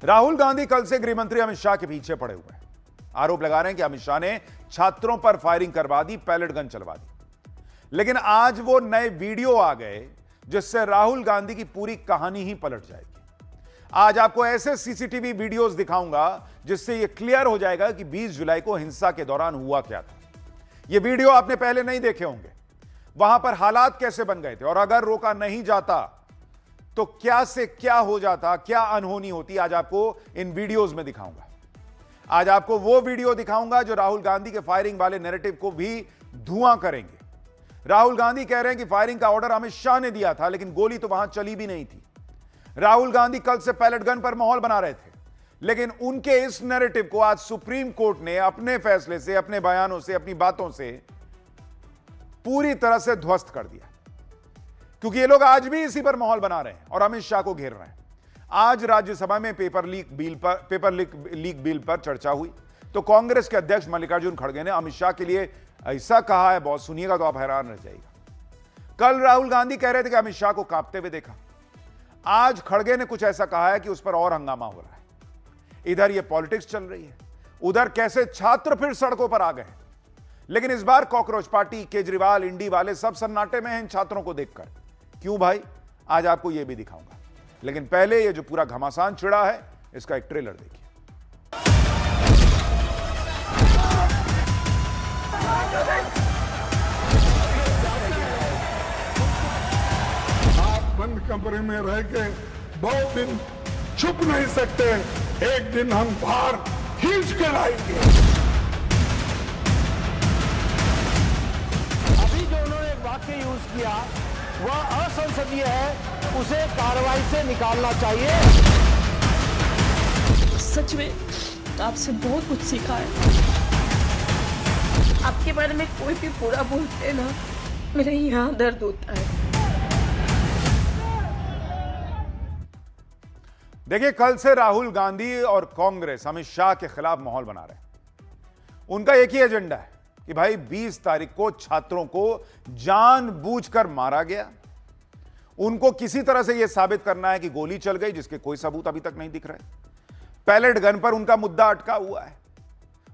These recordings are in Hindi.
राहुल गांधी कल से गृह मंत्री अमित शाह के पीछे पड़े हुए हैं। आरोप लगा रहे हैं कि अमित शाह ने छात्रों पर फायरिंग करवा दी, पैलेट गन चलवा दी। लेकिन आज वो नए वीडियो आ गए जिससे राहुल गांधी की पूरी कहानी ही पलट जाएगी। आज आपको ऐसे सीसीटीवी वीडियोस दिखाऊंगा जिससे यह क्लियर हो जाएगा कि 20 जुलाई को हिंसा के दौरान हुआ क्या था। यह वीडियो आपने पहले नहीं देखे होंगे, वहां पर हालात कैसे बन गए थे और अगर रोका नहीं जाता तो क्या से क्या हो जाता, क्या अनहोनी होती, आज आपको इन वीडियोस में दिखाऊंगा। आज आपको वो वीडियो दिखाऊंगा जो राहुल गांधी के फायरिंग वाले नैरेटिव को भी धुआं करेंगे। राहुल गांधी कह रहे हैं कि फायरिंग का ऑर्डर अमित शाह ने दिया था, लेकिन गोली तो वहां चली भी नहीं थी। राहुल गांधी कल से पैलेट गन पर माहौल बना रहे थे, लेकिन उनके इस नैरेटिव को आज सुप्रीम कोर्ट ने अपने फैसले से, अपने बयानों से, अपनी बातों से पूरी तरह से ध्वस्त कर दिया, क्योंकि ये लोग आज भी इसी पर माहौल बना रहे हैं और अमित शाह को घेर रहे हैं। आज राज्यसभा में पेपर लीक बिल पर चर्चा हुई तो कांग्रेस के अध्यक्ष मल्लिकार्जुन खड़गे ने अमित शाह के लिए ऐसा कहा है, बहुत सुनिएगा तो आप हैरान रह जाइएगा। कल राहुल गांधी कह रहे थे कि अमित शाह को कांपते हुए देखा, आज खड़गे ने कुछ ऐसा कहा है कि उस पर और हंगामा हो रहा है। इधर ये पॉलिटिक्स चल रही है, उधर कैसे छात्र फिर सड़कों पर आ गए। लेकिन इस बार कॉकरोच पार्टी, केजरीवाल, इंडी वाले सब सन्नाटे में हैं इन छात्रों को देखकर। क्यों भाई, आज आपको यह भी दिखाऊंगा, लेकिन पहले ये जो पूरा घमासान छिड़ा है इसका एक ट्रेलर देखिए। आप बंद कमरे में रह के बहुत दिन छुप नहीं सकते, एक दिन हम बाहर खींच के लाएंगे। अभी जो उन्होंने एक वाक्य यूज किया वह असंसदीय है, उसे कार्रवाई से निकालना चाहिए। सच में आपसे बहुत कुछ सीखा है। आपके बारे में कोई भी बुरा बोलते हैं ना, मेरे यहाँ दर्द होता है। देखिए, कल से राहुल गांधी और कांग्रेस अमित शाह के खिलाफ माहौल बना रहे हैं। उनका एक ही एजेंडा है कि भाई 20 तारीख को छात्रों को जानबूझकर मारा गया। उनको किसी तरह से यह साबित करना है कि गोली चल गई, जिसके कोई सबूत अभी तक नहीं दिख रहे। पैलेट गन पर उनका मुद्दा अटका हुआ है।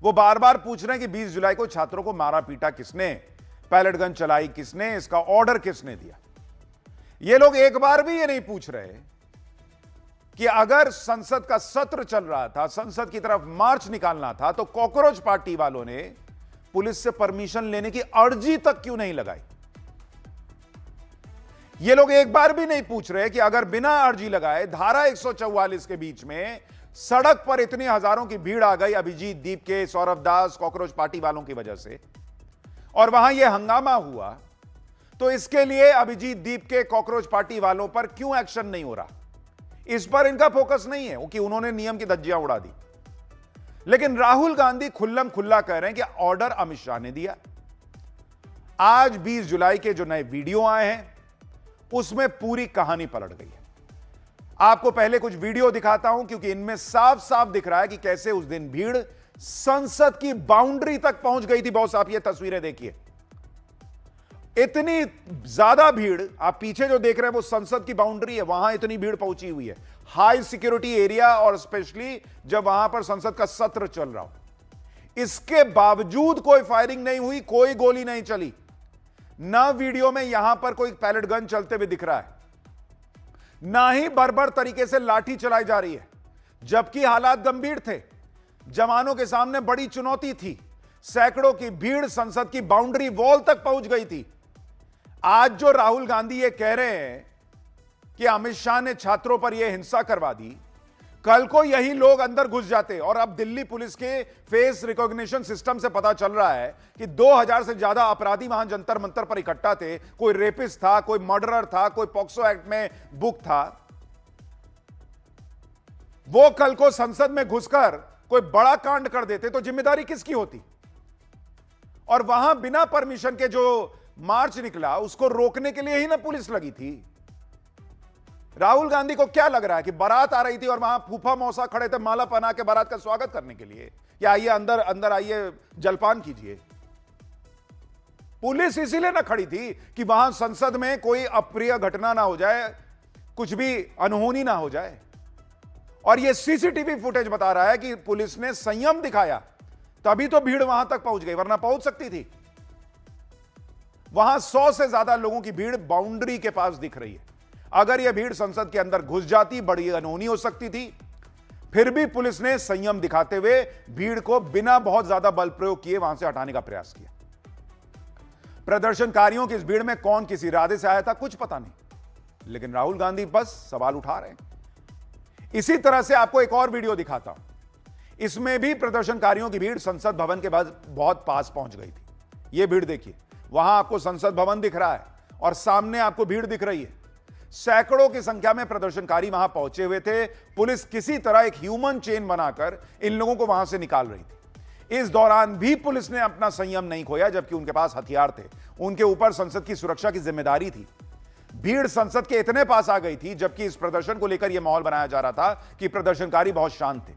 वो बार बार पूछ रहे हैं कि 20 जुलाई को छात्रों को मारा पीटा किसने, पैलेट गन चलाई किसने, इसका ऑर्डर किसने दिया। ये लोग एक बार भी ये नहीं पूछ रहे कि अगर संसद का सत्र चल रहा था, संसद की तरफ मार्च निकालना था, तो कॉकरोच पार्टी वालों ने पुलिस से परमिशन लेने की अर्जी तक क्यों नहीं लगाई। ये लोग एक बार भी नहीं पूछ रहे कि अगर बिना अर्जी लगाए धारा 144 के बीच में सड़क पर इतनी हजारों की भीड़ आ गई अभिजीत दीप के, सौरभ दास, कॉकरोच पार्टी वालों की वजह से, और वहां यह हंगामा हुआ, तो इसके लिए अभिजीत दीप के, कॉकरोच पार्टी वालों पर क्यों एक्शन नहीं हो रहा। इस पर इनका फोकस नहीं है क्योंकि उन्होंने नियम की धज्जियां उड़ा दी। लेकिन राहुल गांधी खुल्लम खुल्ला कह रहे हैं कि ऑर्डर अमित शाह ने दिया। आज 20 जुलाई के जो नए वीडियो आए हैं उसमें पूरी कहानी पलट गई है। आपको पहले कुछ वीडियो दिखाता हूं क्योंकि इनमें साफ साफ दिख रहा है कि कैसे उस दिन भीड़ संसद की बाउंड्री तक पहुंच गई थी। बॉस, आप ये तस्वीरें देखिए, इतनी ज्यादा भीड़, आप पीछे जो देख रहे हैं वो संसद की बाउंड्री है, वहां इतनी भीड़ पहुंची हुई है, हाई सिक्योरिटी एरिया, और स्पेशली जब वहां पर संसद का सत्र चल रहा हो। इसके बावजूद कोई फायरिंग नहीं हुई, कोई गोली नहीं चली। ना वीडियो में यहां पर कोई पैलेट गन चलते हुए दिख रहा है, ना ही बर्बर तरीके से लाठी चलाई जा रही है, जबकि हालात गंभीर थे। जवानों के सामने बड़ी चुनौती थी। सैकड़ों की भीड़ संसद की बाउंड्री वॉल तक पहुंच गई थी। आज जो राहुल गांधी ये कह रहे हैं कि अमित शाह ने छात्रों पर यह हिंसा करवा दी, कल को यही लोग अंदर घुस जाते। और अब दिल्ली पुलिस के फेस रिकॉग्निशन सिस्टम से पता चल रहा है कि 2000 से ज्यादा अपराधी वहां जंतर मंतर पर इकट्ठा थे। कोई रेपिस्ट था, कोई मर्डरर था, कोई पॉक्सो एक्ट में बुक था। वो कल को संसद में घुसकर कोई बड़ा कांड कर देते तो जिम्मेदारी किसकी होती। और वहां बिना परमिशन के जो मार्च निकला उसको रोकने के लिए ही ना पुलिस लगी थी। राहुल गांधी को क्या लग रहा है कि बारात आ रही थी और वहां फूफा मौसा खड़े थे माला पहना के बारात का स्वागत करने के लिए, या आइए अंदर अंदर आइए जलपान कीजिए। पुलिस इसीलिए ना खड़ी थी कि वहां संसद में कोई अप्रिय घटना ना हो जाए, कुछ भी अनहोनी ना हो जाए। और यह सीसीटीवी फुटेज बता रहा है कि पुलिस ने संयम दिखाया, तभी तो भीड़ वहां तक पहुंच गई, वरना पहुंच सकती थी। वहां 100 से ज्यादा लोगों की भीड़ बाउंड्री के पास दिख रही है। अगर यह भीड़ संसद के अंदर घुस जाती, बड़ी अनहोनी हो सकती थी। फिर भी पुलिस ने संयम दिखाते हुए भीड़ को बिना बहुत ज्यादा बल प्रयोग किए वहां से हटाने का प्रयास किया। प्रदर्शनकारियों की इस भीड़ में कौन किस इरादे से आया था, कुछ पता नहीं, लेकिन राहुल गांधी बस सवाल उठा रहे हैं। इसी तरह से आपको एक और वीडियो दिखाता हूं। इसमें भी प्रदर्शनकारियों की भीड़ संसद भवन के बहुत पास पहुंच गई थी। यह भीड़ देखिए, वहां आपको संसद भवन दिख रहा है और सामने आपको भीड़ दिख रही है। सैकड़ों की संख्या में प्रदर्शनकारी वहां पहुंचे हुए थे। पुलिस किसी तरह एक ह्यूमन चेन बनाकर इन लोगों को वहां से निकाल रही थी। इस दौरान भी पुलिस ने अपना संयम नहीं खोया, जबकि उनके पास हथियार थे। उनके ऊपर संसद की सुरक्षा की जिम्मेदारी थी। भीड़ संसद के इतने पास आ गई थी, जबकि इस प्रदर्शन को लेकर यह माहौल बनाया जा रहा था कि प्रदर्शनकारी बहुत शांत थे,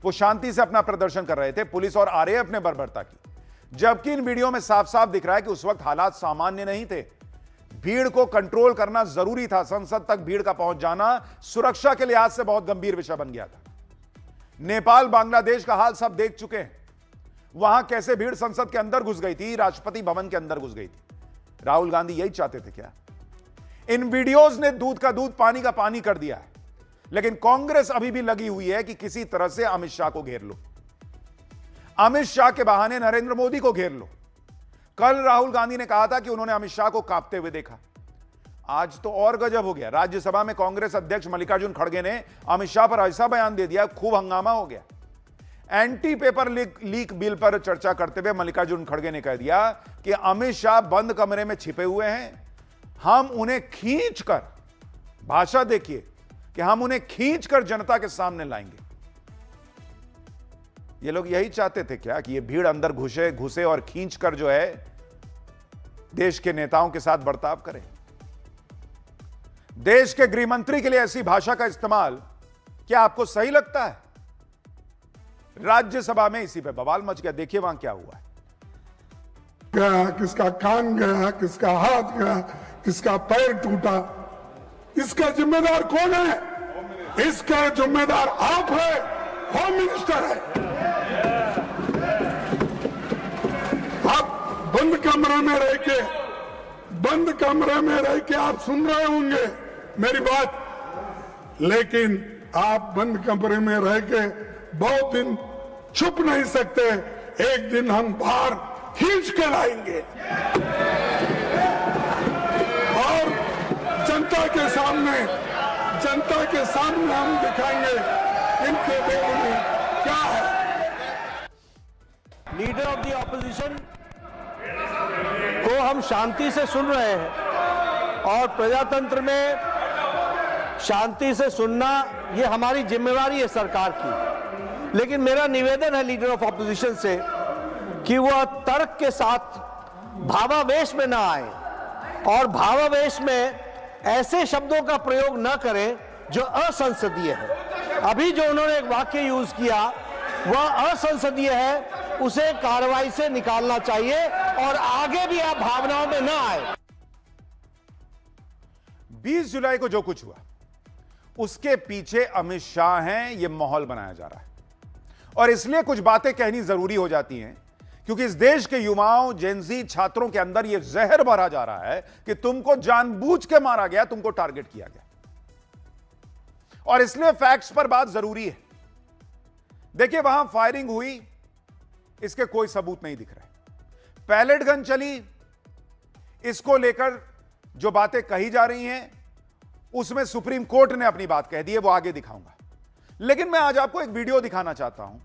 वो शांति से अपना प्रदर्शन कर रहे थे। पुलिस और आरएएफ ने बर्बरता की, जबकि इन वीडियो में साफ साफ दिख रहा है कि उस वक्त हालात सामान्य नहीं थे। भीड़ को कंट्रोल करना जरूरी था। संसद तक भीड़ का पहुंच जाना सुरक्षा के लिहाज से बहुत गंभीर विषय बन गया था। नेपाल, बांग्लादेश का हाल सब देख चुके हैं। वहां कैसे भीड़ संसद के अंदर घुस गई थी, राष्ट्रपति भवन के अंदर घुस गई थी। राहुल गांधी यही चाहते थे क्या? इन वीडियोज ने दूध का दूध, पानी का पानी कर दिया है। लेकिन कांग्रेस अभी भी लगी हुई है कि किसी तरह से अमित शाह को घेर लो, अमित शाह के बहाने नरेंद्र मोदी को घेर लो। कल राहुल गांधी ने कहा था कि उन्होंने अमित शाह को कांपते हुए देखा। आज तो और गजब हो गया। राज्यसभा में कांग्रेस अध्यक्ष मल्लिकार्जुन खड़गे ने अमित शाह पर ऐसा बयान दे दिया, खूब हंगामा हो गया। एंटी पेपर लीक बिल पर चर्चा करते हुए मल्लिकार्जुन खड़गे ने कह दिया कि अमित शाह बंद कमरे में छिपे हुए हैं, हम उन्हें खींचकर, भाषा देखिए, कि हम उन्हें खींचकर जनता के सामने लाएंगे। ये लोग यही चाहते थे क्या कि ये भीड़ अंदर घुसे और खींचकर जो है देश के नेताओं के साथ बर्ताव करे? देश के गृह मंत्री के लिए ऐसी भाषा का इस्तेमाल क्या आपको सही लगता है? राज्यसभा में इसी पे बवाल मच गया। देखिए वहां क्या हुआ है। गया, किसका कान गया, किसका हाथ गया, किसका पैर टूटा, इसका जिम्मेदार कौन है? इसका जिम्मेदार आप है, होम मिनिस्टर है। आप बंद कमरे में रह के आप सुन रहे होंगे मेरी बात, लेकिन आप बंद कमरे में रह के बहुत दिन छुप नहीं सकते। एक दिन हम बाहर खींच के लाएंगे और जनता के सामने हम दिखाएंगे इनके दिलों में क्या है। लीडर ऑफ द ऑपोजिशन को हम शांति से सुन रहे हैं और प्रजातंत्र में शांति से सुनना ये हमारी जिम्मेवारी है सरकार की। लेकिन मेरा निवेदन है लीडर ऑफ ऑपोजिशन से कि वह तर्क के साथ भावावेश में ना आए और भावावेश में ऐसे शब्दों का प्रयोग न करें जो असंसदीय है। अभी जो उन्होंने एक वाक्य यूज किया वह असंसदीय है, उसे कार्रवाई से निकालना चाहिए और आगे भी आप भावनाओं में ना आए। 20 जुलाई को जो कुछ हुआ उसके पीछे अमित शाह हैं, यह माहौल बनाया जा रहा है। और इसलिए कुछ बातें कहनी जरूरी हो जाती हैं, क्योंकि इस देश के युवाओं, जेनजी छात्रों के अंदर यह जहर भरा जा रहा है कि तुमको जानबूझ के मारा गया, तुमको टारगेट किया गया। और इसलिए फैक्ट्स पर बात जरूरी है। देखिए वहां फायरिंग हुई, इसके कोई सबूत नहीं दिख रहे। पैलेट गन चली, इसको लेकर जो बातें कही जा रही हैं उसमें सुप्रीम कोर्ट ने अपनी बात कह दी है, वो आगे दिखाऊंगा। लेकिन मैं आज आपको एक वीडियो दिखाना चाहता हूं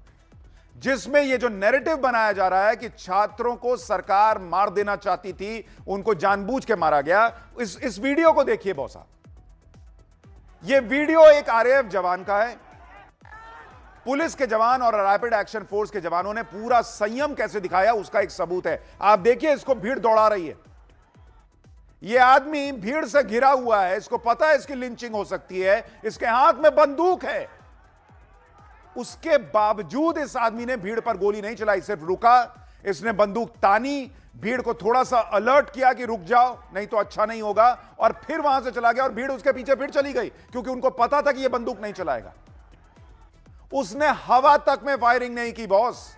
जिसमें यह जो नैरेटिव बनाया जा रहा है कि छात्रों को सरकार मार देना चाहती थी, उनको जानबूझ के मारा गया। इस वीडियो को देखिए बॉस साहब। यह वीडियो एक आरएएफ जवान का है। पुलिस के जवान और रैपिड एक्शन फोर्स के जवानों ने पूरा संयम कैसे दिखाया उसका एक सबूत है। आप देखिए, इसको भीड़ दौड़ा रही है। यह आदमी भीड़ से घिरा हुआ है, इसको पता है इसकी लिंचिंग हो सकती है, इसके हाथ में बंदूक है। उसके बावजूद इस आदमी ने भीड़ पर गोली नहीं चलाई, सिर्फ रुका, इसने बंदूक तानी, भीड़ को थोड़ा सा अलर्ट किया कि रुक जाओ नहीं तो अच्छा नहीं होगा, और फिर वहां से चला गया और भीड़ उसके पीछे फिर चली गई, क्योंकि उनको पता था कि यह बंदूक नहीं चलाएगा। उसने हवा तक में फायरिंग नहीं की बॉस।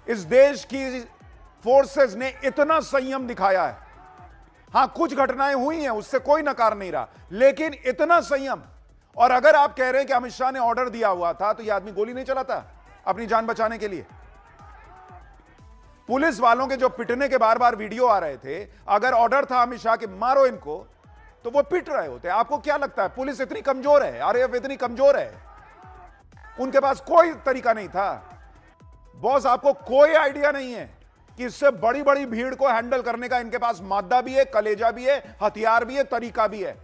इस देश की फोर्सेस ने इतना संयम दिखाया है। हां, कुछ घटनाएं हुई हैं, उससे कोई नकार नहीं रहा, लेकिन इतना संयम। और अगर आप कह रहे हैं कि अमित शाह ने ऑर्डर दिया हुआ था, तो यह आदमी गोली नहीं चलाता अपनी जान बचाने के लिए? पुलिस वालों के जो पिटने के बार बार वीडियो आ रहे थे, अगर ऑर्डर था अमित शाह के मारो इनको, तो वो पिट रहे होते। आपको क्या लगता है पुलिस इतनी कमजोर है, आरएएफ इतनी कमजोर है? उनके पास कोई तरीका नहीं था बॉस। आपको कोई आइडिया नहीं है कि इससे बड़ी बड़ी भीड़ को हैंडल करने का इनके पास मादा भी है, कलेजा भी है, हथियार भी है, तरीका भी है।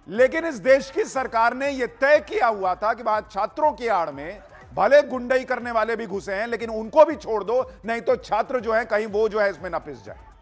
लेकिन इस देश की सरकार ने यह तय किया हुआ था कि बाद छात्रों की आड़ में भले गुंडई करने वाले भी घुसे हैं, लेकिन उनको भी छोड़ दो, नहीं तो छात्र जो है कहीं वो जो है इसमें ना पिस जाए।